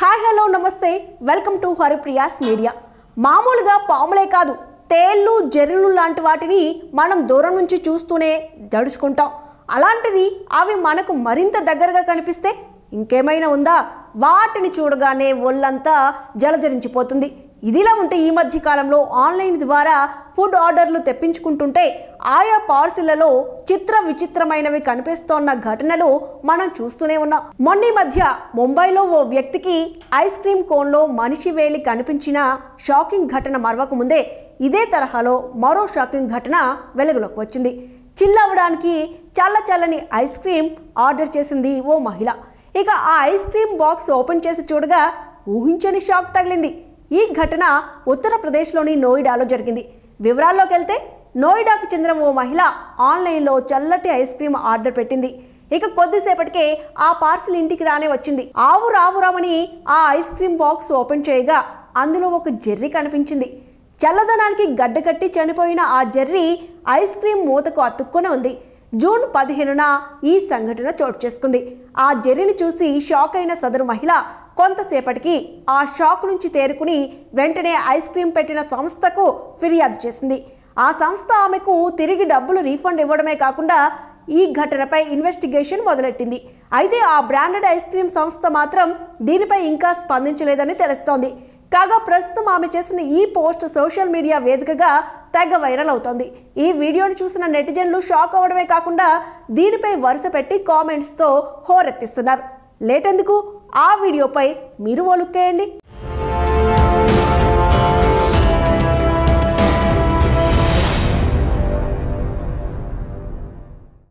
Hi hello నమస్తే welcome to Haripriya's media. మామూలుగా పాములే కాదు, తేళ్ళు జెర్రీలు లాంటి వాటిని మనం దూరం నుంచి చూస్తూనే దడుచుకుంటాం. అలాంటిది అవి మనకు మరింత దగ్గరగా కనిపిస్తే ఇంకేమైనా ఉందా? వాటిని చూడగానే ఒళ్ళంతా జలజరించిపోతుంది. ఇదిలా ఉంటే ఈ మధ్య కాలంలో ఆన్లైన్ ద్వారా ఫుడ్ ఆర్డర్లు తెప్పించుకుంటుంటే ఆయా పార్సిళ్లలో చిత్ర విచిత్రమైనవి కనిపిస్తోన్న ఘటనలు మనం చూస్తూనే ఉన్నాం. మొన్న మధ్య ముంబైలో ఓ వ్యక్తికి ఐస్ క్రీమ్ కోన్లో మనిషి వేలి కనిపించిన షాకింగ్ ఘటన మరవక ముందే ఇదే తరహాలో మరో షాకింగ్ ఘటన వెలుగులోకి వచ్చింది. చిల్లవడానికి చల్లని ఐస్ క్రీమ్ ఆర్డర్ చేసింది ఓ మహిళ. ఇక ఆ ఐస్ క్రీమ్ బాక్స్ ఓపెన్ చేసి చూడగా ఊహించని షాక్ తగిలింది. ఈ ఘటన ఉత్తరప్రదేశ్లోని నోయిడాలో జరిగింది. వివరాల్లోకి వెళ్తే నోయిడాకు చెందిన ఓ మహిళ ఆన్లైన్లో చల్లటి ఐస్ క్రీమ్ ఆర్డర్ పెట్టింది. ఇక కొద్దిసేపటికే ఆ పార్సిల్ ఇంటికి రానే వచ్చింది. ఆవురావురామని ఆ ఐస్ క్రీమ్ బాక్స్ ఓపెన్ చేయగా అందులో ఒక జెర్రీ కనిపించింది. చల్లదనానికి గడ్డకట్టి చనిపోయిన ఆ జెర్రీ ఐస్ క్రీమ్ మూతకు అతుక్కొని ఉంది. జూన్ 15న ఈ సంఘటన చోటు చేసుకుంది. ఆ జెర్రీని చూసి షాక్ అయిన సదరు మహిళ కొంతసేపటికి ఆ షాక్ నుంచి తేరుకుని వెంటనే ఐస్ క్రీమ్ పెట్టిన సంస్థకు ఫిర్యాదు చేసింది. ఆ సంస్థ ఆమెకు తిరిగి డబ్బులు రీఫండ్ ఇవ్వడమే కాకుండా ఈ ఘటనపై ఇన్వెస్టిగేషన్ మొదలెట్టింది. అయితే ఆ బ్రాండెడ్ ఐస్ క్రీమ్ సంస్థ మాత్రం దీనిపై ఇంకా స్పందించలేదని తెలుస్తోంది. కాగా ప్రస్తుతం ఆమె చేసిన ఈ పోస్ట్ సోషల్ మీడియా వేదికగా తెగ వైరల్ అవుతోంది. ఈ వీడియోను చూసిన నెటిజన్లు షాక్ అవ్వడమే కాకుండా దీనిపై వరుస పెట్టి కామెంట్స్తో హోరెత్తిస్తున్నారు. లేటెందుకు, ఆ వీడియోపై మీరు ఓ లుక్ వేయండి.